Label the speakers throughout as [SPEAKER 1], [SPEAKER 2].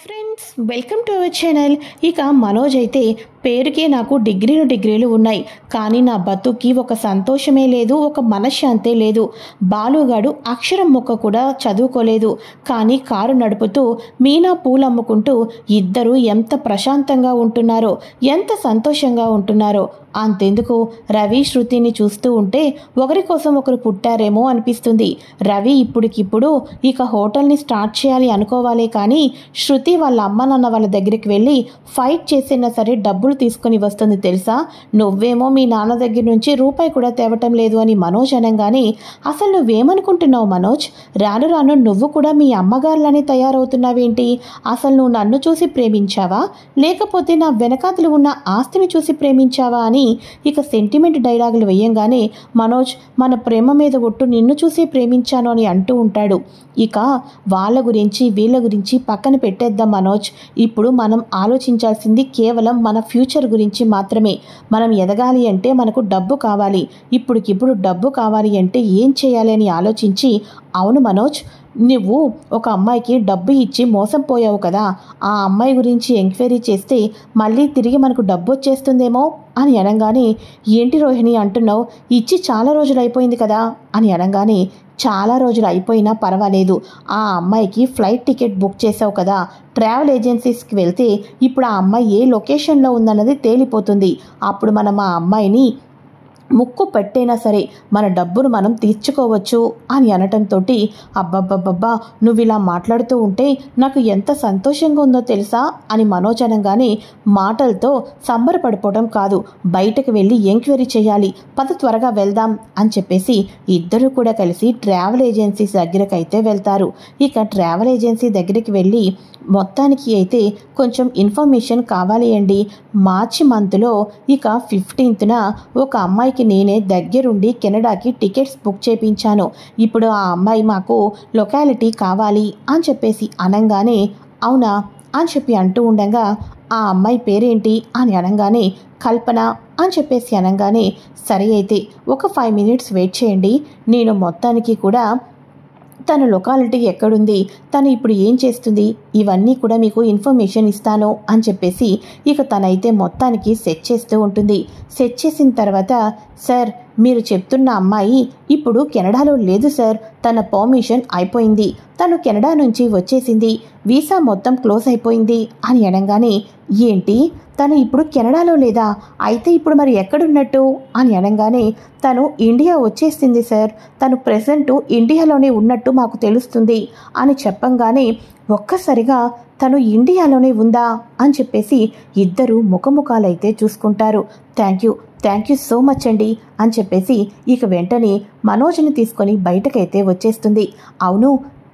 [SPEAKER 1] Friends, welcome to our channel. ఇక మనోజ్ అయితే పేరుకే నాకు డిగ్రీలు ఉన్నాయి, కానీ నా బతుక్కి ఒక సంతోషమే లేదు, ఒక మనశ్శాంతే లేదు. బాలుగాడు అక్షరం ముక్క కూడా చదువుకోలేదు, కానీ కారు నడుపుతూ మీనా పూలు అమ్ముకుంటూ ఇద్దరు ఎంత ప్రశాంతంగా ఉంటున్నారో, ఎంత సంతోషంగా ఉంటున్నారో. అంతెందుకు, రవి శృతిని చూస్తూ ఉంటే ఒకరి కోసం ఒకరు పుట్టారేమో అనిపిస్తుంది. రవి ఇప్పటికిప్పుడు ఇక హోటల్ని స్టార్ట్ చేయాలి అనుకోవాలే, కానీ శృతి వాళ్ళ అమ్మ నాన్న వాళ్ళ దగ్గరికి వెళ్ళి ఫైట్ చేసినా సరే డబ్బులు తీసుకుని వస్తుంది తెలుసా. నువ్వేమో మీ నాన్న దగ్గర నుంచి రూపాయి కూడా తేవటం లేదు అని మనోజ్ అనగానే, అసలు నువ్వేమనుకుంటున్నావు మనోజ్? రాను రాను నువ్వు కూడా మీ అమ్మగారులని తయారవుతున్నావేంటి? అసలు నువ్వు నన్ను చూసి ప్రేమించావా, లేకపోతే నా వెనకాతలు ఉన్న ఆస్తిని చూసి ప్రేమించావా అని ఇక సెంటిమెంట్ డైలాగులు వేయంగానే మనోజ్, మన ప్రేమ మీద ఒట్టు నిన్ను చూసి ప్రేమించాను అని అంటూ ఉంటాడు. ఇక వాళ్ళ గురించి వీళ్ళ గురించి పక్కన పెట్టేద్దాం మనోజ్. ఇప్పుడు మనం ఆలోచించాల్సింది కేవలం మన ఫ్యూచర్ గురించి మాత్రమే. మనం ఎదగాలి అంటే మనకు డబ్బు కావాలి. ఇప్పటికిప్పుడు డబ్బు కావాలి అంటే ఏం చేయాలి అని ఆలోచించి, అవును మనోజ్, నువ్వు ఒక అమ్మాయికి డబ్బు ఇచ్చి మోసం పోయావు కదా, ఆ అమ్మాయి గురించి ఎంక్వైరీ చేస్తే మళ్ళీ తిరిగి మనకు డబ్బు వచ్చేస్తుందేమో అని అనగానే, ఏంటి రోహిణి అంటున్నావు? ఇచ్చి చాలా రోజులు అయిపోయింది కదా అని అనగానే, చాలా రోజులు అయిపోయినా పర్వాలేదు, ఆ అమ్మాయికి ఫ్లైట్ టికెట్ బుక్ చేసావు కదా, ట్రావెల్ ఏజెన్సీస్కి వెళ్తే ఇప్పుడు ఆ అమ్మాయి ఏ లొకేషన్లో ఉందన్నది తేలిపోతుంది. అప్పుడు మనం ఆ అమ్మాయిని ముక్కు పెట్టైనా సరే మన డబ్బును మనం తీర్చుకోవచ్చు అని అనటంతో, అబ్బబ్బబ్బబ్బా, నువ్వు ఇలా మాట్లాడుతూ ఉంటే నాకు ఎంత సంతోషంగా ఉందో తెలుసా అని మనోజ్ అనగానే, మాటలతో సంబరపడిపోవడం కాదు, బయటకు వెళ్ళి ఎంక్వైరీ చేయాలి, పద త్వరగా వెళ్దాం అని చెప్పేసి ఇద్దరు కూడా కలిసి ట్రావెల్ ఏజెన్సీస్ దగ్గరికి అయితే వెళ్తారు. ఇక ట్రావెల్ ఏజెన్సీ దగ్గరికి వెళ్ళి, మొత్తానికి అయితే కొంచెం ఇన్ఫర్మేషన్ కావాలి అండి. మార్చి మంత్లో ఇక 15న ఒక అమ్మాయికి నేనే దగ్గరుండి కెనడాకి టికెట్స్ బుక్ చేయించాను. ఇప్పుడు ఆ అమ్మాయి మాకు లొకాలిటీ కావాలి అని చెప్పేసి అనగానే, అవునా అని చెప్పి అంటూ ఉండగా, ఆ అమ్మాయి పేరేంటి అని అనగానే, కల్పన అని చెప్పేసి అనగానే, సరే అయితే ఒక 5 minutes వెయిట్ చేయండి, నేను మొత్తానికి కూడా తన లొకాలిటీ ఎక్కడుంది, తను ఇప్పుడు ఏం చేస్తుంది, ఇవన్నీ కూడా మీకు ఇన్ఫర్మేషన్ ఇస్తాను అని చెప్పేసి ఇక తనైతే మొత్తానికి సెట్ చేస్తూ ఉంటుంది. సెట్ చేసిన తర్వాత, సార్ మీరు చెప్తున్న అమ్మాయి ఇప్పుడు కెనడాలో లేదు సార్, తన పర్మిషన్ అయిపోయింది, తను కెనడా నుంచి వచ్చేసింది, వీసా మొత్తం క్లోజ్ అయిపోయింది అని అనగానే, ఏంటి తను ఇప్పుడు కెనడాలో లేదా, అయితే ఇప్పుడు మరి ఎక్కడున్నట్టు అని అనగానే, తను ఇండియా వచ్చేసింది సార్, తను ప్రెసెంట్ ఇండియాలోనే ఉన్నట్టు మాకు తెలుస్తుంది అని చెప్పంగానే, ఒక్కసారిగా తను ఇండియాలోనే ఉందా అని చెప్పేసి ఇద్దరు ముఖముఖాలైతే చూసుకుంటారు. థ్యాంక్ యూ సో మచ్ అండి అని చెప్పేసి ఇక వెంటనే మనోజ్ని తీసుకొని బయటకైతే వచ్చేస్తుంది. అవును,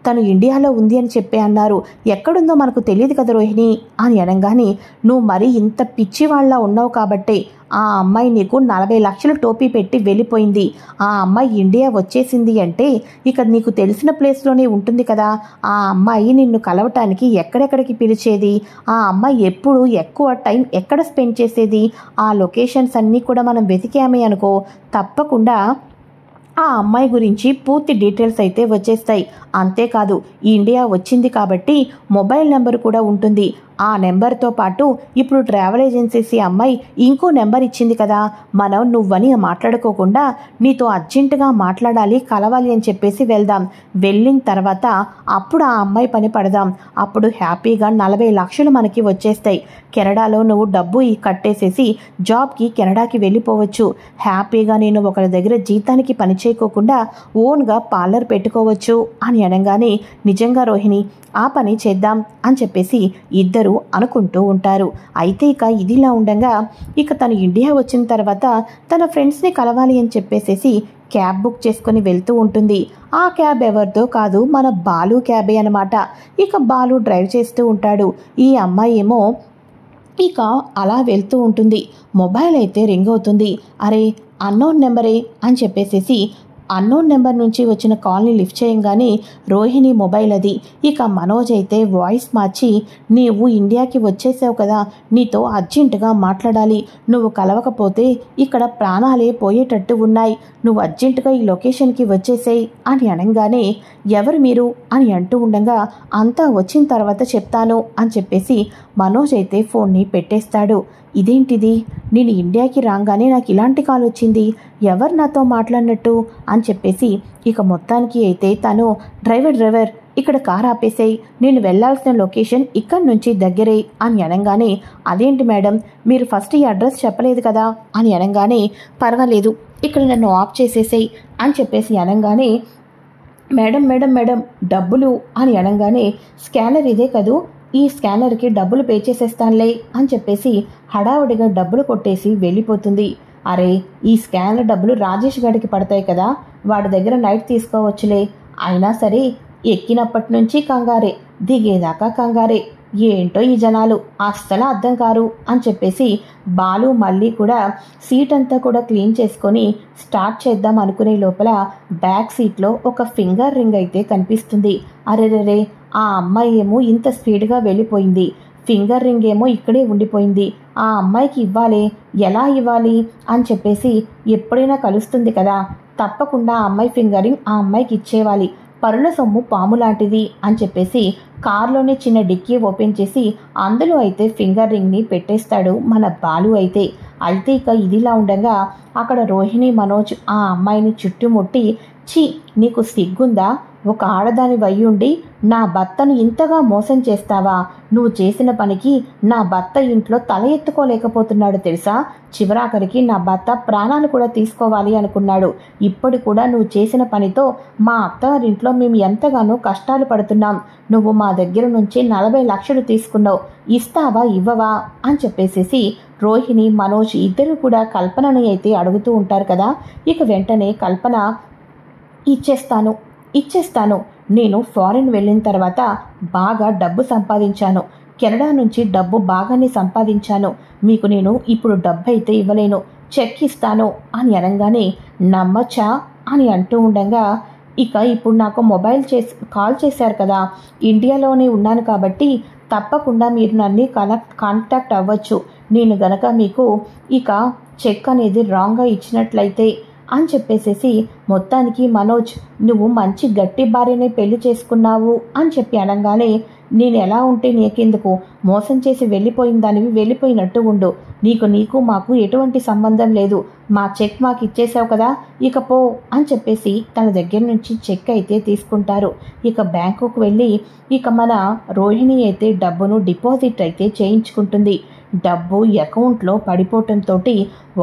[SPEAKER 1] తను ఇండియాలో ఉంది అని చెప్పి అన్నారు, ఎక్కడుందో మనకు తెలియదు కదా రోహిణి అని అనగానే, నువ్వు మరి ఇంత పిచ్చివాళ్ళ ఉన్నావు కాబట్టే ఆ అమ్మాయి నీకు 40 లక్షలు టోపీ పెట్టి వెళ్ళిపోయింది. ఆ అమ్మాయి ఇండియా వచ్చేసింది అంటే ఇక నీకు తెలిసిన ప్లేస్లోనే ఉంటుంది కదా, ఆ అమ్మాయి నిన్ను కలవటానికి ఎక్కడెక్కడికి పిలిచేది, ఆ అమ్మాయి ఎప్పుడు ఎక్కువ టైం ఎక్కడ స్పెండ్ చేసేది, ఆ లొకేషన్స్ అన్నీ కూడా మనం వెతికామే అనుకో, తప్పకుండా ఆ అమ్మాయి గురించి పూర్తి డీటెయిల్స్ అయితే వచ్చేస్తాయి. అంతేకాదు, ఇండియా వచ్చింది కాబట్టి మొబైల్ నెంబర్ కూడా ఉంటుంది. ఆ నెంబర్తో పాటు ఇప్పుడు ట్రావెల్ ఏజెన్సీస్ అమ్మాయి ఇంకో నెంబర్ ఇచ్చింది కదా, మనం నువ్వని మాట్లాడుకోకుండా నీతో అర్జెంటుగా మాట్లాడాలి, కలవాలి అని చెప్పేసి వెళ్దాం. వెళ్ళిన తర్వాత అప్పుడు ఆ అమ్మాయి పని పడదాం. అప్పుడు హ్యాపీగా 40 లక్షలు మనకి వచ్చేస్తాయి. కెనడాలో నువ్వు డబ్బు కట్టేసేసి జాబ్కి కెనడాకి వెళ్ళిపోవచ్చు. హ్యాపీగా నేను ఒకరి దగ్గర జీతానికి పని చేయకోకుండా ఓన్గా పార్లర్ పెట్టుకోవచ్చు అని అనగానే, నిజంగా రోహిణి ఆ పని చేద్దాం అని చెప్పేసి ఇద్దరు అనుకుంటూ ఉంటారు. అయితే ఇక ఇదిలా ఉండగా ఇక తను ఇండియా వచ్చిన తర్వాత తన ఫ్రెండ్స్ని కలవాలి అని చెప్పేసేసి క్యాబ్ బుక్ చేసుకొని వెళ్తూ ఉంటుంది. ఆ క్యాబ్ ఎవరిదో కాదు, మన బాలు క్యాబే అనమాట. ఇక బాలు డ్రైవ్ చేస్తూ ఉంటాడు. ఈ అమ్మాయి ఏమో ఇక అలా వెళ్తూ ఉంటుంది. మొబైల్ అయితే రింగ్ అవుతుంది. అరే అన్నోన్ నెంబరే అని చెప్పేసేసి అన్నోన్ నెంబర్ నుంచి వచ్చిన కాల్ని లిఫ్ట్ చేయంగానే రోహిణి మొబైల్ అది. ఇక మనోజ్ అయితే వాయిస్ మార్చి, నీవు ఇండియాకి వచ్చేసావు కదా, నీతో అర్జెంటుగా మాట్లాడాలి, నువ్వు కలవకపోతే ఇక్కడ ప్రాణాలే పోయేటట్టు ఉన్నాయి, నువ్వు అర్జెంటుగా ఈ లొకేషన్కి వచ్చేసేయ్ అని అనగానే ఎవరు మీరు అని అంటూ ఉండగా అంతా వచ్చిన తర్వాత చెప్తాను అని చెప్పేసి మనోజ్ అయితే ఫోన్ని పెట్టేస్తాడు. ఇదేంటిది, నేను ఇండియాకి రాగానే నాకు ఇలాంటి కాల్ వచ్చింది, ఎవరు నాతో మాట్లాడినట్టు అని చెప్పేసి ఇక మొత్తానికి అయితే తను డ్రైవర్ ఇక్కడ కార్ ఆపేసేయి, నేను వెళ్లాల్సిన లొకేషన్ ఇక్కడి నుంచి దగ్గరే అని అనగానే అదేంటి మేడం, మీరు ఫస్ట్ ఈ అడ్రస్ చెప్పలేదు కదా అని అనగానే పర్వాలేదు ఇక్కడ నన్ను ఆఫ్ చేసేసేయి అని చెప్పేసి అనగానే మేడం డబ్బులు అని అనగానే స్కానర్ ఇదే కదూ, ఈ స్కానర్కి డబ్బులు పే చేసేస్తానులే అని చెప్పేసి హడావుడిగా డబ్బులు కొట్టేసి వెళ్ళిపోతుంది. అరే ఈ స్కానర్ డబ్బులు రాజేష్ గడికి పడతాయి కదా, వాడి దగ్గర నైట్ తీసుకోవచ్చులే, అయినా సరే ఎక్కినప్పటి నుంచి కంగారే, దిగేదాకా కంగారే, ఏంటో ఈ జనాలు అస్సలు అర్థం కారు అని చెప్పేసి బాలు మళ్ళీ కూడా సీట్ అంతా కూడా క్లీన్ చేసుకొని స్టార్ట్ చేద్దాం అనుకునే లోపల బ్యాక్ సీట్లో ఒక ఫింగర్ రింగ్ అయితే కనిపిస్తుంది. అరెరెరే, ఆ అమ్మాయి ఏమో ఇంత స్పీడ్గా వెళ్ళిపోయింది, ఫింగర్ రింగ్ ఏమో ఇక్కడే ఉండిపోయింది, ఆ అమ్మాయికి ఇవ్వాలి, ఎలా ఇవ్వాలి అని చెప్పేసి ఎప్పుడైనా కలుస్తుంది కదా, తప్పకుండా ఆ అమ్మాయి ఫింగరింగ్ ఆ అమ్మాయికి ఇచ్చేవాలి, పరుల సొమ్ము పాము లాంటిది అని చెప్పేసి కార్లోనే చిన్న డిక్కీ ఓపెన్ చేసి అందులో అయితే ఫింగర్ రింగ్ని పెట్టేస్తాడు మన బాలు అయితే. ఇక ఇదిలా ఉండగా అక్కడ రోహిణి మనోజ్ ఆ అమ్మాయిని చుట్టుముట్టి, ఛీ నీకు సిగ్గుందా, ఒక ఆడదాని వయ్యుండి నా భర్తను ఇంతగా మోసం చేస్తావా, నువ్వు చేసిన పనికి నా భర్త ఇంట్లో తల ఎత్తుకోలేకపోతున్నాడు తెలుసా, చివరాఖరికి నా భర్త ప్రాణాలు కూడా తీసుకోవాలి అనుకున్నాడు, ఇప్పుడు కూడా నువ్వు చేసిన పనితో మా అత్తగారింట్లో మేము ఎంతగానో కష్టాలు పడుతున్నాం, నువ్వు మా దగ్గర నుంచి 40 లక్షలు తీసుకున్నావు, ఇస్తావా ఇవ్వవా అని చెప్పేసేసి రోహిణి మనోజ్ ఇద్దరు కూడా కల్పనని అయితే అడుగుతూ ఉంటారు కదా. ఇక వెంటనే కల్పన ఇచ్చేస్తాను, నేను ఫారిన్ వెళ్ళిన తర్వాత బాగా డబ్బు సంపాదించాను, కెనడా నుంచి డబ్బు బాగానే సంపాదించాను, మీకు నేను ఇప్పుడు డబ్బు అయితే ఇవ్వలేను, చెక్ ఇస్తాను అని అనగానే నమ్మచ్చా అని అంటూ ఉండగా ఇప్పుడు నాకు కాల్ చేశారు కదా, ఇండియాలోనే ఉన్నాను కాబట్టి తప్పకుండా మీరు నన్ను కాంటాక్ట్ అవ్వచ్చు, నేను గనక మీకు చెక్ అనేది రాంగ్గా ఇచ్చినట్లయితే అని చెప్పేసేసి మొత్తానికి మనోజ్ నువ్వు మంచి గట్టి భార్యనే పెళ్లి చేసుకున్నావు అని చెప్పి అనగానే నేను ఎలా ఉంటే నీకెందుకు, మోసం చేసి వెళ్ళిపోయిన దానివి వెళ్ళిపోయినట్టు ఉండు, నీకు మాకు ఎటువంటి సంబంధం లేదు, మా చెక్ మాకు ఇచ్చేసావు కదా, పో అని చెప్పేసి తన దగ్గర నుంచి చెక్ అయితే తీసుకుంటారు. బ్యాంకుకు వెళ్ళి మన రోహిణి అయితే డబ్బును డిపాజిట్ అయితే చేయించుకుంటుంది. డబ్బు అకౌంట్లో పడిపోవటంతో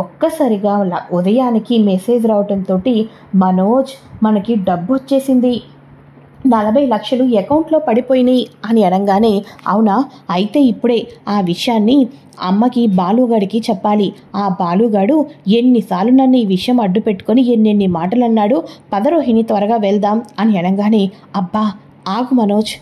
[SPEAKER 1] ఒక్కసారిగా ఉదయానికి మెసేజ్ రావటంతో మనోజ్ మనకి డబ్బు వచ్చేసింది, 40 లక్షలు అకౌంట్లో పడిపోయినాయి అని అనగానే అవునా, అయితే ఇప్పుడే ఆ విషయాన్ని అమ్మకి బాలుగాడికి చెప్పాలి, ఆ బాలుగాడు ఎన్నిసార్లు నన్ను ఈ విషయం అడ్డు పెట్టుకొని ఎన్నెన్ని మాటలు అన్నాడు, పదరోహిణి త్వరగా వెళ్దాం అని అనగానే అబ్బా ఆగు మనోజ్,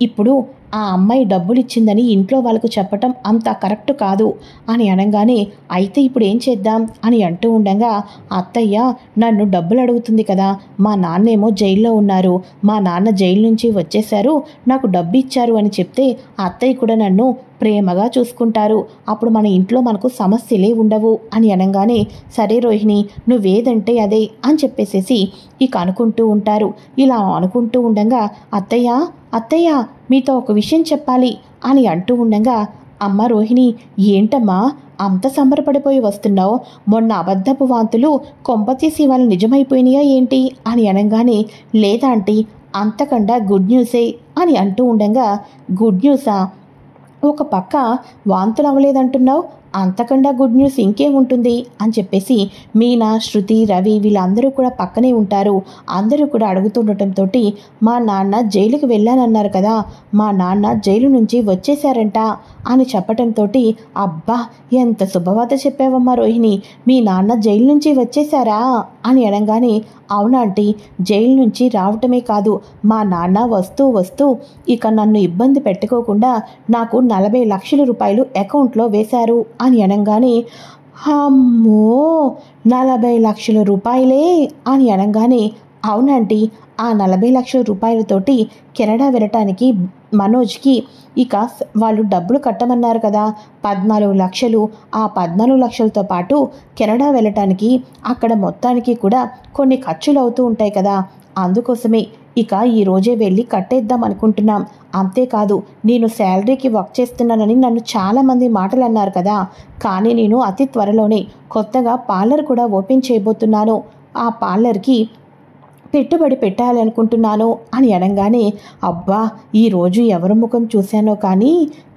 [SPEAKER 1] ఇప్పుడు ఆ అమ్మాయి డబ్బులు ఇచ్చిందని ఇంట్లో వాళ్ళకు చెప్పటం అంత కరెక్ట్ కాదు అని అనగానే అయితే ఇప్పుడు ఏం చేద్దాం అని అంటూ ఉండగా అత్తయ్య నన్ను డబ్బులు అడుగుతుంది కదా, మా నాన్నేమో జైల్లో ఉన్నారు, మా నాన్న జైలు నుంచి వచ్చేశారు, నాకు డబ్బు ఇచ్చారు అని చెప్తే అత్తయ్య కూడా నన్ను ప్రేమగా చూసుకుంటారు, అప్పుడు మన ఇంట్లో మనకు సమస్యలే ఉండవు అని అనగానే సరే రోహిణి నువ్వేదంటే అదే అని చెప్పేసేసి అనుకుంటూ ఉంటారు. ఇలా అనుకుంటూ ఉండగా అత్తయ్య మీతో ఒక విషయం చెప్పాలి అని అంటూ ఉండగా అమ్మ రోహిణి ఏంటమ్మా అంత సంబరపడిపోయి వస్తున్నావు, మొన్న అబద్ధపు వాంతులు కొంపతీసి వాళ్ళు నిజమైపోయినాయా ఏంటి అని అనగానే లేదా ఆంటీ అంతకండా గుడ్ న్యూసే అని అంటూ ఉండగా గుడ్ న్యూసా, ఒక పక్క వాంతులు అవ్వలేదంటున్నావు, అంతకన్నా గుడ్ న్యూస్ ఇంకేముంటుంది అని చెప్పేసి మీనా శృతి రవి వీళ్ళందరూ కూడా పక్కనే ఉంటారు. అందరూ కూడా అడుగుతుండటంతో మా నాన్న జైలుకి వెళ్ళానన్నారు కదా, మా నాన్న జైలు నుంచి వచ్చేశారంట అని చెప్పటంతో అబ్బా ఎంత శుభవార్త చెప్పావమ్మా రోహిణి, మీ నాన్న జైలు నుంచి వచ్చేశారా అని అనగానే అవునాంటీ జైలు నుంచి రావటమే కాదు మా నాన్న వస్తూ నన్ను ఇబ్బంది పెట్టుకోకుండా నాకు 40 లక్షల రూపాయలు అకౌంట్లో వేశారు అని అనగానే అమ్మో, 40 లక్షల రూపాయలే అని అనగానే, అవునండి, ఆ 40 లక్షల రూపాయలతోటి కెనడా వెళ్ళటానికి మనోజ్కి వాళ్ళు డబ్బులు కట్టమన్నారు కదా, 14 లక్షలు. ఆ 14 లక్షలతో పాటు కెనడా వెళ్ళటానికి అక్కడ మొత్తానికి కూడా కొన్ని ఖర్చులు అవుతూ ఉంటాయి కదా, అందుకోసమే ఈ రోజే వెళ్ళి కట్టేద్దాం అనుకుంటున్నాం. అంతేకాదు, నేను శాలరీకి వర్క్ చేస్తున్నానని నన్ను చాలామంది మాటలు అన్నారు కదా, కానీ నేను అతి త్వరలోనే కొత్తగా పార్లర్ కూడా ఓపెన్ చేయబోతున్నాను. ఆ పార్లర్కి పెట్టుబడి పెట్టాలనుకుంటున్నాను అని అనగానే, అబ్బా, ఈరోజు ఎవరి ముఖం చూశానో కానీ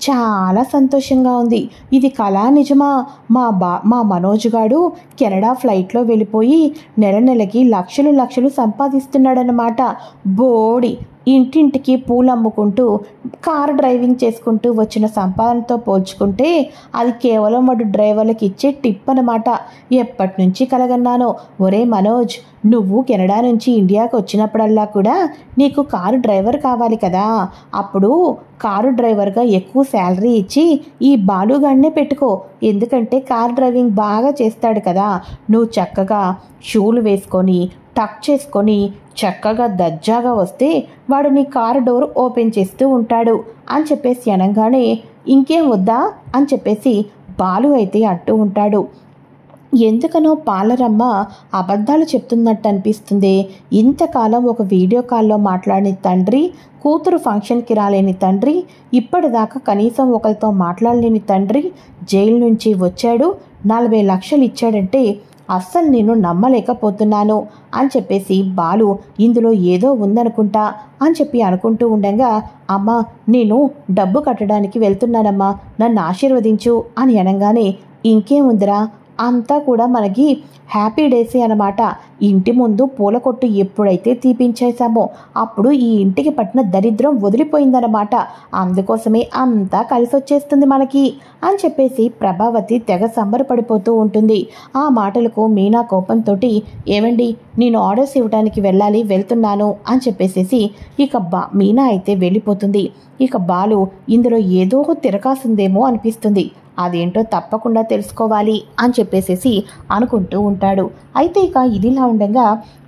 [SPEAKER 1] చాలా సంతోషంగా ఉంది. ఇది కళా నిజమా? మా మనోజ్ గాడు కెనడా ఫ్లైట్లో వెళ్ళిపోయి నెలకి లక్షలు లక్షలు సంపాదిస్తున్నాడనమాట. బోడి ఇంటింటికి పూలు అమ్ముకుంటూ కారు డ్రైవింగ్ చేసుకుంటూ వచ్చిన సంపాదనతో పోల్చుకుంటే అది కేవలం వాడు డ్రైవర్లకు ఇచ్చే టిప్ అనమాట. ఎప్పటి నుంచి కలగన్నానో, ఒరే మనోజ్, నువ్వు కెనడా నుంచి ఇండియాకి వచ్చినప్పుడల్లా కూడా నీకు కారు డ్రైవర్ కావాలి కదా, అప్పుడు కారు డ్రైవర్గా ఎక్కువ శాలరీ ఇచ్చి ఈ బాలుగాడినే పెట్టుకో, ఎందుకంటే కారు డ్రైవింగ్ బాగా చేస్తాడు కదా, నువ్వు చక్కగా షూలు వేసుకొని టక్ చేసుకొని చక్కగా దజ్జాగా వస్తే వాడు నీ కారు డోర్ ఓపెన్ చేస్తూ ఉంటాడు అని చెప్పేసి అనగానే, ఇంకేం వద్దా అని చెప్పేసి బాలు అయితే అంటూ ఉంటాడు. ఎందుకనో పార్లరమ్మ అబద్ధాలు చెప్తున్నట్టు అనిపిస్తుంది. ఇంతకాలం ఒక వీడియో కాల్లో మాట్లాడిన తండ్రి, కూతురు ఫంక్షన్కి రాలేని తండ్రి, ఇప్పటిదాకా కనీసం ఒకరితో మాట్లాడలేని తండ్రి జైలు నుంచి వచ్చాడు, 40 లక్షలు ఇచ్చాడంటే అస్సలు నేను నమ్మలేకపోతున్నాను అని చెప్పేసి బాలు ఇందులో ఏదో ఉందనుకుంటా అని చెప్పి అనుకుంటూ ఉండగా, అమ్మ, నేను డబ్బు కట్టడానికి వెళ్తున్నానమ్మా, నన్ను ఆశీర్వదించు అని అనగానే, ఇంకేముందిరా, అంతా కూడా మనకి హ్యాపీ డేసే అనమాట. ఇంటి ముందు పూల కొట్టు ఎప్పుడైతే తీపించేశామో అప్పుడు ఈ ఇంటికి పట్టిన దరిద్రం వదిలిపోయిందనమాట. అందుకోసమే అంతా కలిసి వచ్చేస్తుంది మనకి అని చెప్పేసి ప్రభావతి తెగ సంబరపడిపోతూ ఉంటుంది. ఆ మాటలకు మీనా కోపంతో, ఏమండి, నేను ఆర్డర్స్ ఇవ్వడానికి వెళ్తున్నాను అని చెప్పేసేసి మీనా అయితే వెళ్ళిపోతుంది. బాలు ఇందులో ఏదో తిరకాసుందేమో అనిపిస్తుంది, అదేంటో తప్పకుండా తెలుసుకోవాలి అని చెప్పేసేసి అనుకుంటూ ఉంటాడు. అయితే ఇదిలా ఉండగా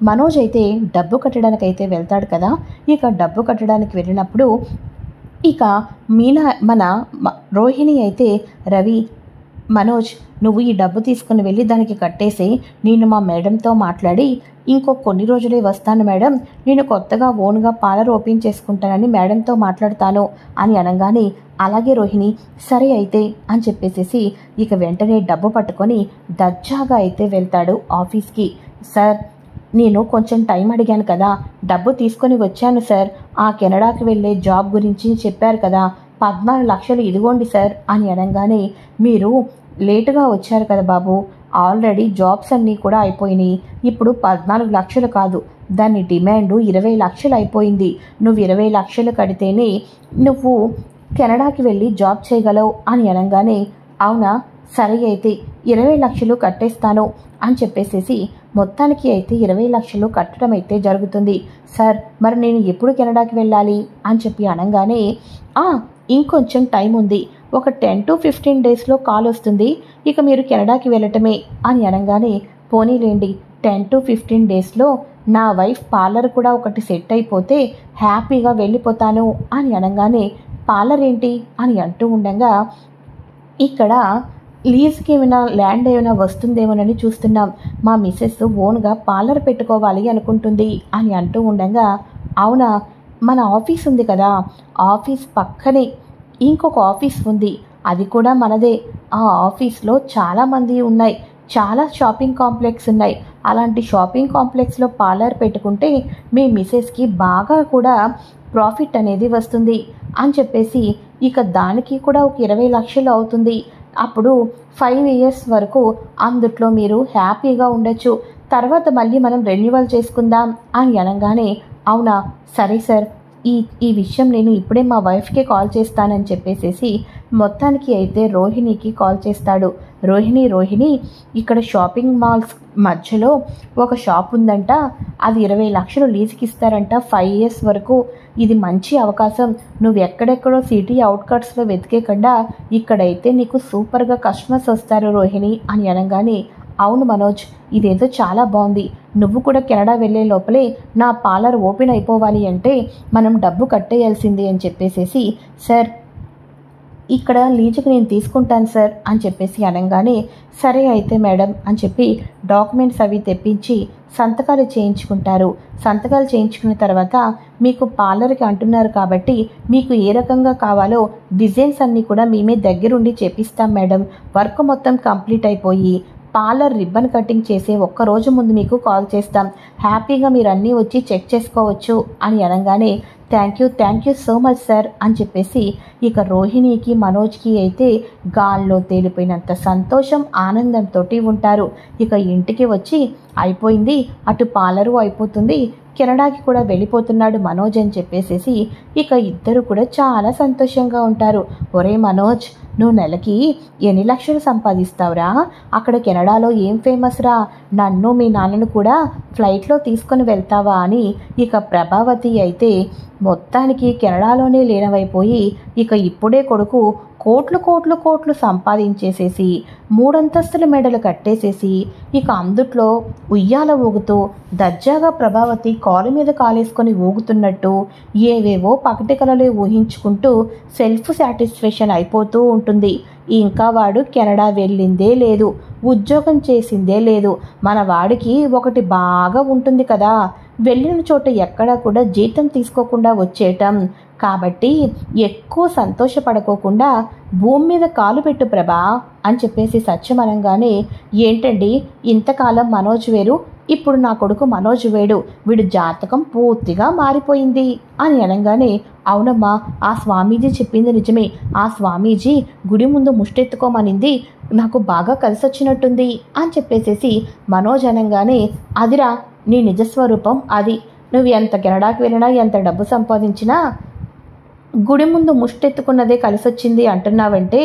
[SPEAKER 1] మనోజ్ అయితే డబ్బు కట్టడానికి అయితే వెళ్తాడు కదా. డబ్బు కట్టడానికి వెళ్ళినప్పుడు మీనా మన రోహిణి అయితే, రవి, మనోజ్, నువ్వు ఈ డబ్బు తీసుకుని వెళ్ళి దానికి కట్టేసి నేను మా మేడంతో మాట్లాడి కొన్ని రోజులే వస్తాను మేడం, నేను కొత్తగా ఓన్గా పార్లర్ ఓపెన్ చేసుకుంటానని మేడంతో మాట్లాడతాను అని అనగానే, అలాగే రోహిణి, సరే అయితే అని చెప్పేసేసి వెంటనే డబ్బు పట్టుకొని దర్జాగా అయితే వెళ్తాడు ఆఫీస్కి. సార్, నేను కొంచెం టైం అడిగాను కదా, డబ్బు తీసుకొని వచ్చాను సార్, ఆ కెనడాకి వెళ్ళే జాబ్ గురించి చెప్పారు కదా, 14 లక్షలు ఇదిగోండి సార్ అని అనగానే, మీరు లేటుగా వచ్చారు కదా బాబు, ఆల్రెడీ జాబ్స్ అన్నీ కూడా అయిపోయినాయి, ఇప్పుడు 14 లక్షలు కాదు, దాని డిమాండ్ 20 లక్షలు అయిపోయింది, నువ్వు 20 లక్షలు కడితేనే నువ్వు కెనడాకి వెళ్ళి జాబ్ చేయగలవు అని అనగానే, అవునా, సరే అయితే 20 లక్షలు కట్టేస్తాను అని చెప్పేసేసి మొత్తానికి అయితే 20 లక్షలు కట్టడం అయితే జరుగుతుంది. సార్, మరి నేను ఎప్పుడు కెనడాకి వెళ్ళాలి అని చెప్పి అనగానే, ఇంకొంచెం టైం ఉంది, ఒక 10 to 15 డేస్లో కాల్ వస్తుంది, మీరు కెనడాకి వెళ్ళటమే అని అనగానే, పోనీలేండి, 10 to 15 డేస్లో నా వైఫ్ పార్లర్ కూడా ఒకటి సెట్ అయిపోతే హ్యాపీగా వెళ్ళిపోతాను అని అనగానే, పార్లర్ ఏంటి అని అంటూ ఉండగా, లీజ్కి ఏమైనా ల్యాండ్ ఏమైనా వస్తుందేమోనని చూస్తున్నాం, మా మిస్సెస్ ఓన్గా పార్లర్ పెట్టుకోవాలి అనుకుంటుంది అని అంటూ ఉండగా, అవునా, మన ఆఫీస్ ఉంది కదా, ఆఫీస్ పక్కనే ఇంకొక ఆఫీస్ ఉంది, అది కూడా మనదే, ఆ ఆఫీస్లో చాలామంది ఉన్నాయి, చాలా షాపింగ్ కాంప్లెక్స్ ఉన్నాయి, అలాంటి షాపింగ్ కాంప్లెక్స్లో పార్లర్ పెట్టుకుంటే మీ మిస్సెస్కి బాగా కూడా ప్రాఫిట్ అనేది వస్తుంది అని చెప్పేసి, దానికి కూడా ఒక 20 లక్షలు అవుతుంది, అప్పుడు 5 years వరకు అందుట్లో మీరు హ్యాపీగా ఉండొచ్చు, తర్వాత మళ్ళీ మనం రెన్యువల్ చేసుకుందాం అని అనగానే, అవునా, సరే సార్, ఈ విషయం నేను ఇప్పుడే మా వైఫ్కి కాల్ చేస్తానని చెప్పేసేసి మొత్తానికి అయితే రోహిణికి కాల్ చేస్తాడు. రోహిణి ఇక్కడ షాపింగ్ మాల్స్ మధ్యలో ఒక షాప్ ఉందంట, అది 20 లక్షలు లీజుకి ఇస్తారంట 5 years వరకు. ఇది మంచి అవకాశం, నువ్వు ఎక్కడెక్కడో సిటీ అవుట్కట్స్లో వెతికేకుండా ఇక్కడైతే నీకు సూపర్గా కస్టమర్స్ వస్తారు రోహిణి అని అనగానే, అవును మనోజ్, ఇదేదో చాలా బాగుంది. నువ్వు కూడా కెనడా వెళ్ళే లోపలే నా పార్లర్ ఓపెన్ అయిపోవాలి అంటే మనం డబ్బు కట్టేయాల్సిందే అని చెప్పేసేసి, సార్ ఇక్కడ లీజుకి నేను తీసుకుంటాను సార్ అని చెప్పేసి అనగానే, సరే అయితే మేడం అని చెప్పి డాక్యుమెంట్స్ అవి తెప్పించి సంతకాలు చేయించుకుంటారు. సంతకాలు చేయించుకున్న తర్వాత మీకు పార్లర్కి అంటున్నారు కాబట్టి మీకు ఏ రకంగా కావాలో డిజైన్స్ అన్నీ కూడా మేమే దగ్గరుండి చేపిస్తాం మేడం. వర్క్ మొత్తం కంప్లీట్ అయిపోయి పార్లర్ రిబ్బన్ కటింగ్ చేసే ఒక్కరోజు ముందు మీకు కాల్ చేస్తాం, హ్యాపీగా మీరు అన్నీ వచ్చి చెక్ చేసుకోవచ్చు అని అనగానే, thank you so much sir అని చెప్పేసి ఇక రోహిణికి మనోజ్కి అయితే గాల్లో తేలిపోయినంత సంతోషం ఆనందంతో ఉంటారు. ఇక ఇంటికి వచ్చి అయిపోయింది, అటు పార్లరు అయిపోతుంది, కెనడాకి కూడా వెళ్ళిపోతున్నాడు మనోజ్ అని చెప్పేసేసి ఇక ఇద్దరు కూడా చాలా సంతోషంగా ఉంటారు. ఒరే మనోజ్, నువ్వు నెలకి ఎన్ని లక్షలు సంపాదిస్తావురా? అక్కడ కెనడాలో ఏం ఫేమస్ రా? నన్ను మీ నాన్నను కూడా ఫ్లైట్లో తీసుకొని వెళ్తావా అని ఇక ప్రభావతి అయితే మొత్తానికి కెనడాలోనే లీనమైపోయి ఇక ఇప్పుడే కొడుకు కోట్లు సంపాదించేసేసి 3 అంతస్తుల మెడలు కట్టేసేసి ఇక అందుట్లో ఉయ్యాల ఊగుతూ దర్జాగా ప్రభావతి కాలు మీద కాలేసుకొని ఊగుతున్నట్టు ఏవేవో పకటి కలలే ఊహించుకుంటూ సెల్ఫ్ సాటిస్ఫాక్షన్ అయిపోతూ ఉంటుంది. ఇంకా వాడు కెనడా వెళ్ళిందే లేదు, ఉద్యోగం చేసిందే లేదు. మన వాడికి ఒకటి బాగా ఉంటుంది కదా, వెళ్ళిన చోట ఎక్కడా కూడా జీతం తీసుకోకుండా వచ్చేయటం. కాబట్టి ఎక్కువ సంతోషపడుకోకుండా భూమి మీద కాలు పెట్టు ప్రభా అని చెప్పేసి సత్యమనంగానే, ఏంటండి ఇంతకాలం మనోజ్ వేరు, ఇప్పుడు నా కొడుకు మనోజ్ వేడు, వీడు జాతకం పూర్తిగా మారిపోయింది అని అనగానే, అవునమ్మా, ఆ స్వామీజీ చెప్పింది నిజమే. ఆ స్వామీజీ గుడి ముందు ముష్టెత్తుకోమనింది నాకు బాగా కలిసొచ్చినట్టుంది అని చెప్పేసేసి మనోజ్ అనగానే, అదిరా నీ నిజస్వరూపం, అది నువ్వు ఎంత కెనడాకి వెళ్ళినా ఎంత డబ్బు సంపాదించినా గుడి ముందు ముష్టెత్తుకున్నదే కలిసొచ్చింది అంటున్నావంటే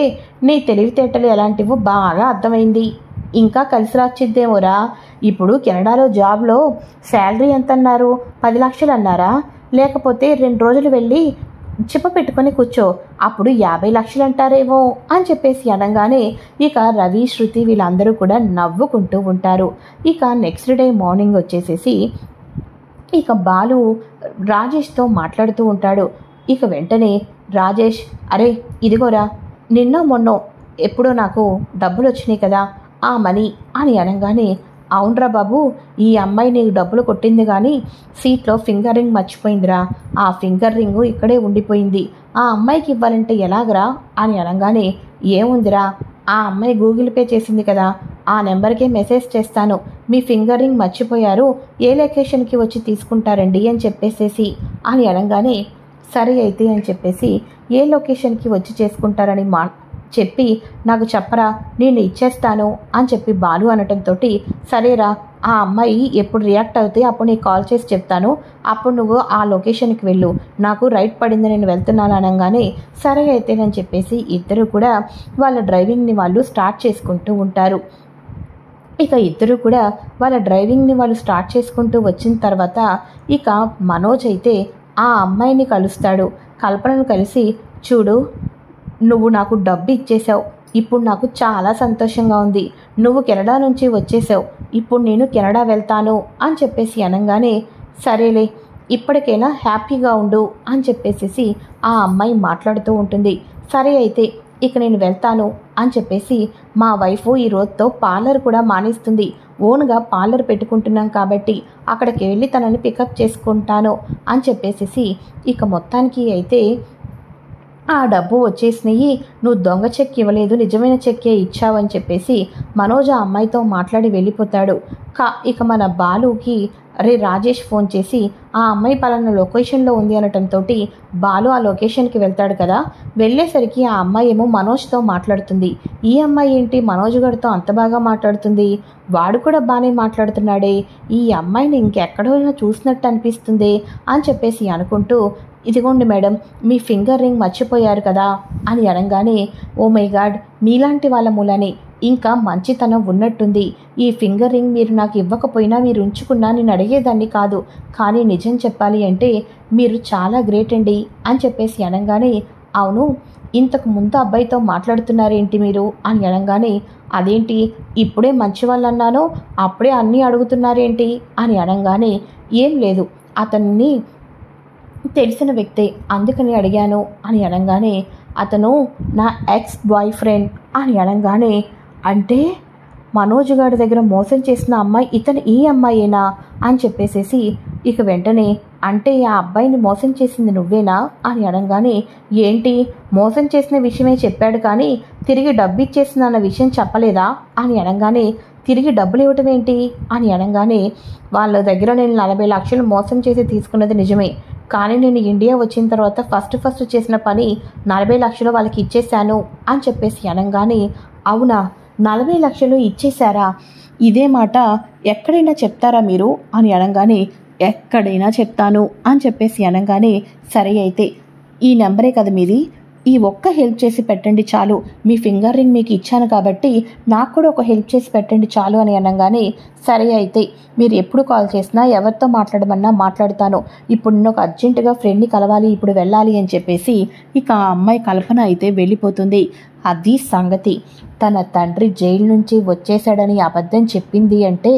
[SPEAKER 1] నీ తెలివితేటలు ఎలాంటివో బాగా అర్థమైంది. ఇంకా కలిసి రాచిద్దేమోరా. ఇప్పుడు కెనడాలో జాబ్లో శాలరీ ఎంత అన్నారు? 10 లక్షలు అన్నారా? లేకపోతే 2 రోజులు వెళ్ళి చిప్ప పెట్టుకొని కూర్చో, అప్పుడు 50 లక్షలు అంటారేమో అని చెప్పేసి అనగానే ఇక రవి, శృతి వీళ్ళందరూ కూడా నవ్వుకుంటూ ఉంటారు. ఇక నెక్స్ట్ డే మార్నింగ్ వచ్చేసేసి ఇక బాలు రాజేష్తో మాట్లాడుతూ ఉంటాడు. ఇక వెంటనే రాజేష్, అరే ఇదిగోరా, నిన్న మొన్నో ఎప్పుడో నాకు డబ్బులు వచ్చినాయి కదా ఆ మనీ అని అనగానే, అవునరా బాబు, ఈ అమ్మాయి నీకు డబ్బులు కొట్టింది కానీ సీట్లో ఫింగర్ రింగ్ మర్చిపోయిందిరా, ఆ ఫింగర్ రింగు ఇక్కడే ఉండిపోయింది, ఆ అమ్మాయికి ఇవ్వాలంటే ఎలాగరా అని అనగానే, ఏముందిరా, ఆ అమ్మాయి గూగుల్ పే చేసింది కదా, ఆ నెంబర్కే మెసేజ్ చేస్తాను, మీ ఫింగర్ రింగ్ మర్చిపోయారు, ఏ లొకేషన్కి వచ్చి తీసుకుంటారండి అని చెప్పేసేసి అని అనగానే, సరే అయితే అని చెప్పేసి ఏ లొకేషన్కి వచ్చి చేసుకుంటారని చెప్పి నాకు చెప్పరా, నేను ఇచ్చేస్తాను అని చెప్పి బాలు అనటంతో, సరేరా, ఆ అమ్మాయి ఎప్పుడు రియాక్ట్ అవుతే అప్పుడు నీకు కాల్ చేసి చెప్తాను, అప్పుడు నువ్వు ఆ లొకేషన్కి వెళ్ళు, నాకు రైట్ పడింది, నేను వెళ్తున్నాను అనగానే, సరే అయితేనని చెప్పేసి ఇద్దరు కూడా వాళ్ళ డ్రైవింగ్ని వాళ్ళు స్టార్ట్ చేసుకుంటూ ఉంటారు. ఇక ఇద్దరు కూడా వాళ్ళ డ్రైవింగ్ని వాళ్ళు స్టార్ట్ చేసుకుంటూ వచ్చిన తర్వాత ఇక మనోజ్ అయితే ఆ అమ్మాయిని కలుస్తాడు. కల్పనను కలిసి, చూడు నువ్వు నాకు డబ్బు ఇచ్చేసావు, ఇప్పుడు నాకు చాలా సంతోషంగా ఉంది, నువ్వు కెనడా నుంచి వచ్చేసావు, ఇప్పుడు నేను కెనడా వెళ్తాను అని చెప్పేసి అనగానే, సరేలే ఇప్పటికైనా హ్యాపీగా ఉండు అని చెప్పేసి ఆ అమ్మాయి మాట్లాడుతూ ఉంటుంది. సరే అయితే ఇక నేను వెళ్తాను అని చెప్పేసి, మా వైఫ్ ఈ రోజుతో పార్లర్ కూడా మానేస్తుంది, ఓన్గా పార్లర్ పెట్టుకుంటున్నాం కాబట్టి అక్కడికి వెళ్ళి తనని పికప్ చేసుకుంటాను అని చెప్పేసి ఇక మొత్తానికి అయితే ఆ డబ్బు వచ్చేసినాయి, నువ్వు దొంగ చెక్ ఇవ్వలేదు, నిజమైన చెక్కే ఇచ్చావని చెప్పేసి మనోజ్ ఆ అమ్మాయితో మాట్లాడి వెళ్ళిపోతాడు. ఇక మన బాలుకి రాజేష్ ఫోన్ చేసి ఆ అమ్మాయి పలానా లొకేషన్లో ఉంది అనటంతో బాలు ఆ లొకేషన్కి వెళ్తాడు కదా, వెళ్ళేసరికి ఆ అమ్మాయి ఏమో మనోజ్తో మాట్లాడుతుంది. ఈ అమ్మాయి ఏంటి మనోజ్ గారితో అంత బాగా మాట్లాడుతుంది, వాడు కూడా బాగానే మాట్లాడుతున్నాడే, ఈ అమ్మాయిని ఇంకెక్కడైనా చూసినట్టు అనిపిస్తుంది అని చెప్పేసి అనుకుంటూ, ఇదిగోండి మేడం మీ ఫింగర్ రింగ్ మర్చిపోయారు కదా అని అనగానే, ఓ మై గాడ్, మీలాంటి వాళ్ళ మూలనే ఇంకా మంచితనం ఉన్నట్టుంది. ఈ ఫింగర్ రింగ్ మీరు నాకు ఇవ్వకపోయినా మీరు ఉంచుకున్నా నేను అడిగేదాన్ని కాదు. కానీ నిజం చెప్పాలి అంటే మీరు చాలా గ్రేట్ అండి అని చెప్పేసి అనగానే, అవును, ఇంతకు ముందు అబ్బాయితో మాట్లాడుతున్నారేంటి మీరు అని అనగానే, అదేంటి ఇప్పుడే మంచి వాళ్ళు అన్నాను, అప్పుడే అన్నీ అడుగుతున్నారేంటి అని అనగానే, ఏం లేదు, అతన్ని తెలిసిన వ్యక్తే అందుకని అడిగాను అని అనగానే, అతను నా ఎక్స్ బాయ్ ఫ్రెండ్ అని అనగానే, అంటే మనోజ్ గారి దగ్గర మోసం చేసిన అమ్మాయి ఈ అమ్మాయేనా అని చెప్పేసేసి ఇక వెంటనే, అంటే ఆ అబ్బాయిని మోసం చేసింది నువ్వేనా అని అనగానే, ఏంటి మోసం చేసిన విషయమే చెప్పాడు కానీ తిరిగి డబ్బు ఇచ్చేసిన విషయం చెప్పలేదా అని అనగానే, తిరిగి డబ్బులు ఇవ్వటం ఏంటి అని అనగానే, వాళ్ళ దగ్గర నేను 40 లక్షలు మోసం చేసి తీసుకున్నది నిజమే, కానీ నేను ఇండియా వచ్చిన తర్వాత ఫస్ట్ చేసిన పని 40 లక్షలు వాళ్ళకి ఇచ్చేశాను అని చెప్పేసి అనగానే, అవునా 40 లక్షలు ఇచ్చేశారా? ఇదే మాట ఎక్కడైనా చెప్తారా మీరు అని అనగానే, ఎక్కడైనా చెప్తాను అని చెప్పేసి అనగానే, సరే అయితే ఈ నెంబరే కదా మీది, ఈ ఒక్క హెల్ప్ చేసి పెట్టండి చాలు, మీ ఫింగర్ రింగ్ మీకు ఇచ్చాను కాబట్టి నాకు కూడా ఒక హెల్ప్ చేసి పెట్టండి చాలు అని అనగానే, సరే అయితే మీరు ఎప్పుడు కాల్ చేసినా ఎవరితో మాట్లాడమన్నా మాట్లాడతాను, ఇప్పుడు నేను ఒక అర్జెంటుగా ఫ్రెండ్ని కలవాలి, ఇప్పుడు వెళ్ళాలి అని చెప్పేసి ఇక ఆ అమ్మాయి కల్పన అయితే వెళ్ళిపోతుంది. అది సంగతి. తన తండ్రి జైలు నుంచి వచ్చేశాడని అబద్ధం చెప్పింది అంటే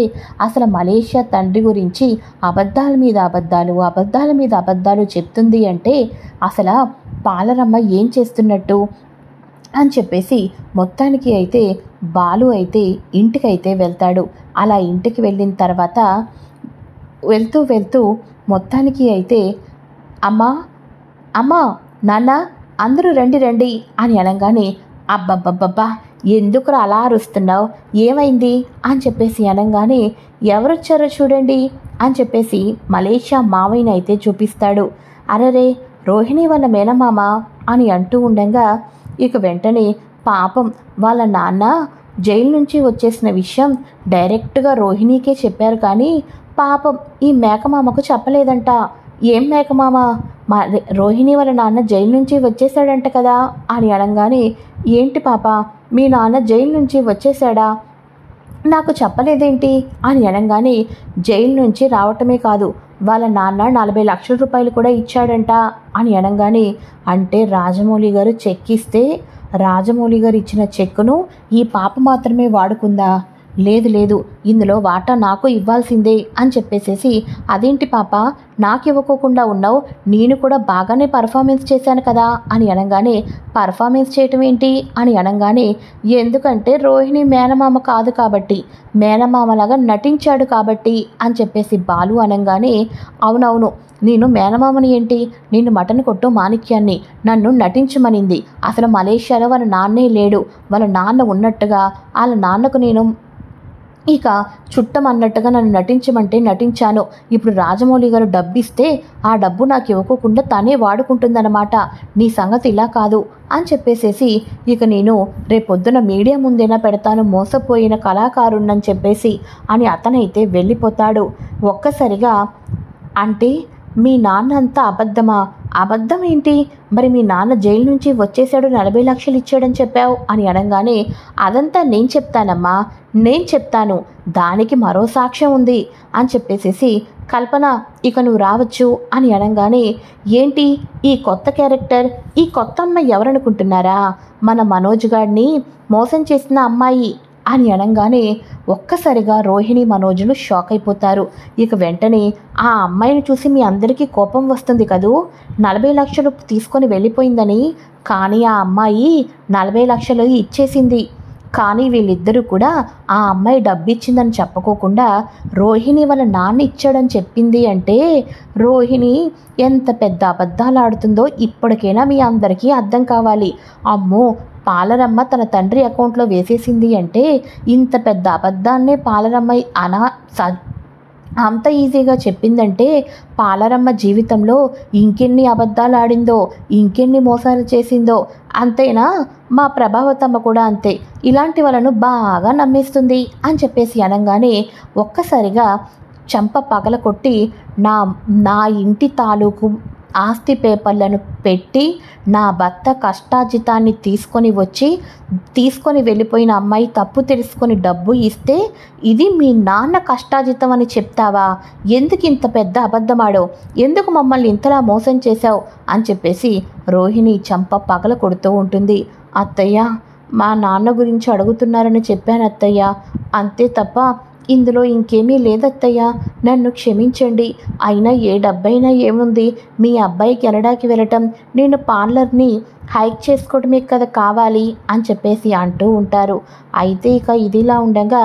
[SPEAKER 1] అసలు మలేషియా తండ్రి గురించి అబద్ధాల మీద అబద్ధాలు చెప్తుంది అంటే అసలు పాలరమ్మ ఏం చేస్తున్నట్టు అని చెప్పేసి మొత్తానికి అయితే బాలు అయితే ఇంటికైతే వెళ్తాడు. అలా ఇంటికి వెళ్ళిన తర్వాత వెళ్తూ మొత్తానికి అయితే అమ్మా నాన్న అందరూ రండి అని అనగానే, అబ్బబ్బబ్బబ్బా ఎందుకురా అలా అరుస్తున్నావు, ఏమైంది అని చెప్పేసి అనగానే, ఎవరొచ్చారో చూడండి అని చెప్పేసి మలేషియా మావయ్యని అయితే చూపిస్తాడు. అరరే రోహిణి వాళ్ళ మేనమామ అని అంటూ ఉండగా ఇక వెంటనే పాపం వాళ్ళ నాన్న జైలు నుంచి వచ్చేసిన విషయం డైరెక్ట్గా రోహిణికే చెప్పారు కానీ పాపం ఈ మేకమామకు చెప్పలేదంట. ఏం మేకమామ, రోహిణి వాళ్ళ నాన్న జైలు నుంచి వచ్చేసాడంట కదా అని అనగానే, ఏంటి పాప మీ నాన్న జైలు నుంచి వచ్చేసాడా, నాకు చెప్పలేదేంటి అని అనగానే, జైలు నుంచి రావటమే కాదు వాళ్ళ నాన్న 40 లక్షల రూపాయలు కూడా ఇచ్చాడంట అని అనగానే, అంటే రాజమౌళి గారు చెక్ ఇస్తే రాజమౌళి గారు ఇచ్చిన చెక్కును ఈ పాప మాత్రమే వాడుకుందా, లేదు ఇందులో వాటా నాకు ఇవ్వాల్సిందే అని చెప్పేసేసి, అదేంటి పాప నాకు ఇవ్వకోకుండా ఉన్నావు, నేను కూడా బాగానే పర్ఫార్మెన్స్ చేశాను కదా అని అనగానే, పర్ఫార్మెన్స్ చేయటం ఏంటి అని అనగానే, ఎందుకంటే రోహిణి మేనమామ కాదు కాబట్టి మేనమామలాగా నటించాడు కాబట్టి అని చెప్పేసి బాలు అనగానే, అవునవును నేను మేనమామని ఏంటి, నేను మటన్ కొట్టు మాణిక్యాన్ని నన్ను నటించమనింది, అసలు మలేషియాలో వాళ్ళ నాన్నే లేడు, వాళ్ళ నాన్న ఉన్నట్టుగా వాళ్ళ నాన్నకు నేను ఇక చుట్టం అన్నట్టుగా నన్ను నటించమంటే నటించాను, ఇప్పుడు రాజమౌళి గారు డబ్బు ఇస్తే ఆ డబ్బు నాకు ఇవ్వకుండా తనే వాడుకుంటుందన్నమాట, నీ సంగతి ఇలా కాదు అని చెప్పేసేసి ఇక నేను రేపొద్దున మీడియా ముందేనా పెడతాను మోసపోయిన కళాకారుణ్ణని చెప్పేసి అని అతనైతే వెళ్ళిపోతాడు. ఒక్కసారిగా అంటే మీ నాన్న అంతా అబద్ధమా, అబద్ధం ఏంటి, మరి మీ నాన్న జైలు నుంచి వచ్చేసాడు 40 లక్షలు ఇచ్చాడని చెప్పావు అని అనగానే, అదంతా నేను చెప్తానమ్మా, నేను చెప్తాను, దానికి మరో సాక్ష్యం ఉంది అని చెప్పేసేసి, కల్పన ఇక నువ్వు రావచ్చు అని అనగానే, ఏంటి ఈ కొత్త క్యారెక్టర్, ఈ కొత్త అమ్మాయి ఎవరనుకుంటున్నారా, మన మనోజ్ గారిని మోసం చేసిన అమ్మాయి అని అనగానే ఒక్కసారిగా రోహిణి మనోజులు షాక్ అయిపోతారు. ఇక వెంటనే ఆ అమ్మాయిని చూసి మీ అందరికీ కోపం వస్తుంది కదూ, 40 లక్షలు తీసుకొని వెళ్ళిపోయిందని, కానీ ఆ అమ్మాయి 40 లక్షలు ఇచ్చేసింది, కానీ వీళ్ళిద్దరూ కూడా ఆ అమ్మాయి డబ్బు ఇచ్చిందని చెప్పుకోకుండా రోహిణి వాళ్ళ నాన్న ఇచ్చాడని చెప్పింది అంటే రోహిణి ఎంత పెద్ద అబద్ధాలు ఆడుతుందో ఇప్పటికైనా మీ అందరికీ అర్థం కావాలి. అమ్మో పాలరమ్మ తన తండ్రి అకౌంట్లో వేసేసింది అంటే ఇంత పెద్ద అబద్ధాన్నే పాలరమ్మ అంత ఈజీగా చెప్పిందంటే పాలరమ్మ జీవితంలో ఇంకెన్ని అబద్ధాలు ఆడిందో, ఇంకెన్ని మోసాలు చేసిందో. అంతేనా, మా ప్రభావతమ్మ కూడా అంతే, ఇలాంటి వాళ్ళను బాగా నమ్మేస్తుంది అని చెప్పేసి అనగానే ఒక్కసారిగా చెంప పగల కొట్టి నా ఇంటి తాలూకు ఆస్తి పేపర్లను పెట్టి నా భర్త కష్టార్జితాన్ని తీసుకొని వెళ్ళిపోయిన అమ్మాయి తప్పు తెలుసుకొని డబ్బు ఇస్తే ఇది మీ నాన్న కష్టార్జితం అని చెప్తావా? ఎందుకు ఇంత పెద్ద అబద్ధమాడో? ఎందుకు మమ్మల్ని ఇంతలా మోసం చేశావు అని చెప్పేసి రోహిణి చంప పగల కొడుతూ ఉంటుంది. అత్తయ్య, మా నాన్న గురించి అడుగుతున్నారని చెప్పాను అత్తయ్య, అంతే తప్ప ఇందులో ఇంకేమీ లేదత్తయ్య, నన్ను క్షమించండి. అయినా ఏ డబ్బైనా ఏముంది, మీ అబ్బాయి కెనడాకి వెళ్ళటం, నేను పార్లర్ని హైక్ చేసుకోవడమే కదా కావాలి అని చెప్పేసి అంటూ ఉంటారు. అయితే ఇక ఇదిలా ఉండగా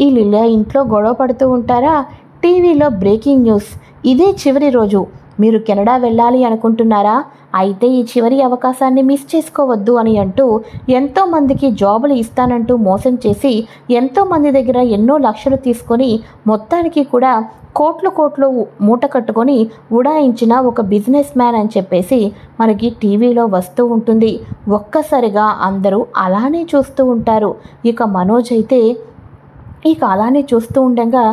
[SPEAKER 1] వీళ్ళిలా ఇంట్లో గొడవ పడుతూ ఉంటారా. టీవీలో బ్రేకింగ్ న్యూస్, ఇదే చివరి రోజు, మీరు కెనడా వెళ్ళాలి అనుకుంటున్నారా? అయితే ఈ చివరి అవకాశాన్ని మిస్ చేసుకోవద్దు అని అంటూ ఎంతోమందికి జాబులు ఇస్తానంటూ మోసం చేసి ఎంతోమంది దగ్గర ఎన్నో లక్షలు తీసుకొని మొత్తానికి కూడా కోట్లు మూట కట్టుకొని ఉడాయించిన ఒక బిజినెస్ మ్యాన్ అని చెప్పేసి మనకి టీవీలో వస్తూ ఉంటుంది. ఒక్కసారిగా అందరూ అలానే చూస్తూ ఉంటారు. ఇక మనోజ్ అయితే అలానే చూస్తూ ఉండగా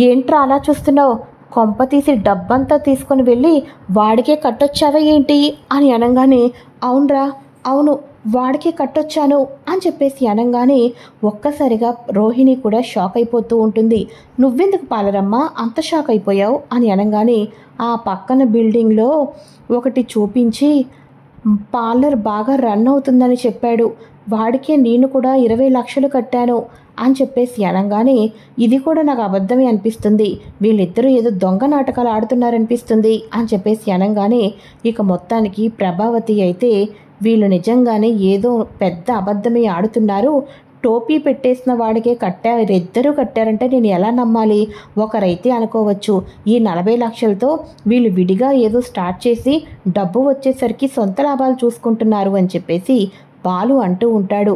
[SPEAKER 1] ఏంట్రా అలా చూస్తున్నావు? కొంప తీసి డబ్బంతా తీసుకొని వెళ్ళి వాడికే కట్టొచ్చావా ఏంటి అని అనగానే, అవునరా, అవును, వాడికే కట్టొచ్చాను అని చెప్పేసి అనగానే ఒక్కసారిగా రోహిణి కూడా షాక్ అయిపోతూ ఉంటుంది. నువ్వెందుకు పాలరమ్మా అంత షాక్ అయిపోయావు అని అనగానే, ఆ పక్కన బిల్డింగ్లో ఒకటి చూపించి పార్లర్ బాగా రన్ అవుతుందని చెప్పాడు, వాడికే నేను కూడా 20 లక్షలు కట్టాను అని చెప్పేసి అనగానే, ఇది కూడా నాకు అబద్ధమే అనిపిస్తుంది, వీళ్ళిద్దరూ ఏదో దొంగ నాటకాలు ఆడుతున్నారనిపిస్తుంది అని చెప్పేసి అనగానే ఇక మొత్తానికి ప్రభావతి అయితే వీళ్ళు నిజంగానే ఏదో పెద్ద అబద్ధమే ఆడుతున్నారు, టోపీ పెట్టేసిన వాడికే ఇద్దరూ కట్టారంటే నేను ఎలా నమ్మాలి? ఒకరైతే అనుకోవచ్చు ఈ 40 లక్షలతో వీళ్ళు విడిగా ఏదో స్టార్ట్ చేసి డబ్బు వచ్చేసరికి సొంత లాభాలు చూసుకుంటున్నారు అని చెప్పేసి బాలు అంటూ ఉంటాడు.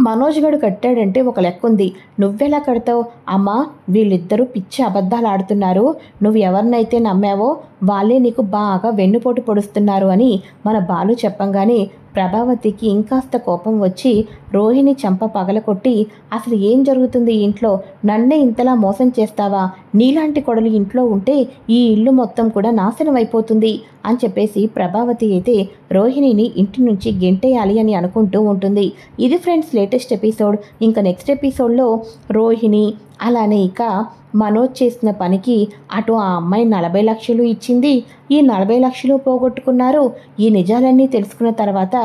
[SPEAKER 1] మనోజ్ గడు కట్టాడంటే ఒక లెక్క ఉంది, నువ్వెలా కడతావు? అమ్మా, వీళ్ళిద్దరూ పిచ్చి అబద్ధాలు ఆడుతున్నారు, నువ్వు ఎవరినైతే నమ్మావో వాళ్ళే నీకు బాగా వెన్నుపోటు పొడుస్తున్నారు అని మన బాలు చెప్పంగానే ప్రభావతికి ఇంకాస్త కోపం వచ్చి రోహిణి చంప పగలకొట్టి, అసలు ఏం జరుగుతుంది ఇంట్లో? నన్నే ఇంతలా మోసం చేస్తావా? నీలాంటి కొడలు ఇంట్లో ఉంటే ఈ ఇల్లు మొత్తం కూడా నాశనం అయిపోతుంది అని చెప్పేసి ప్రభావతి అయితే రోహిణిని ఇంటి నుంచి గెంటేయాలి అని అనుకుంటూ ఉంటుంది. ఇది ఫ్రెండ్స్ లేటెస్ట్ ఎపిసోడ్. ఇంకా నెక్స్ట్ ఎపిసోడ్లో రోహిణి అలానే ఇక మనోజ్ చేసిన పనికి అటు ఆ అమ్మాయి 40 లక్షలు ఇచ్చింది, ఈ 40 లక్షలు పోగొట్టుకున్నారు. ఈ నిజాలన్నీ తెలుసుకున్న తర్వాత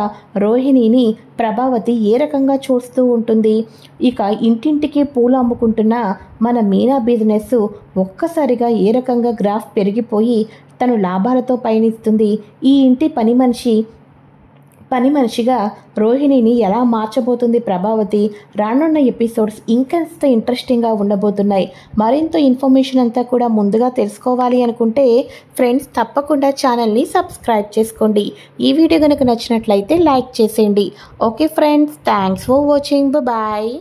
[SPEAKER 1] రోహిణిని ప్రభావతి ఏ రకంగా చూస్తూ ఉంటుంది? ఇక ఇంటింటికి పూలు అమ్ముకుంటున్న మన మీనా బిజినెస్ ఒక్కసారిగా ఏ రకంగా గ్రాఫ్ పెరిగిపోయి తను లాభాలతో పయనిస్తుంది? ఈ ఇంటి పని మనిషిగా రోహిణిని ఎలా మార్చబోతుంది ప్రభావతి? రానున్న ఎపిసోడ్స్ ఇంకాస్త ఇంట్రెస్టింగ్గా ఉండబోతున్నాయి. మరింత ఇన్ఫర్మేషన్ అంతా కూడా ముందుగా తెలుసుకోవాలి అనుకుంటే ఫ్రెండ్స్ తప్పకుండా ఛానల్ని సబ్స్క్రైబ్ చేసుకోండి. ఈ వీడియో కనుక నచ్చినట్లయితే లైక్ చేసేయండి. Okay friends, thanks for watching, bye.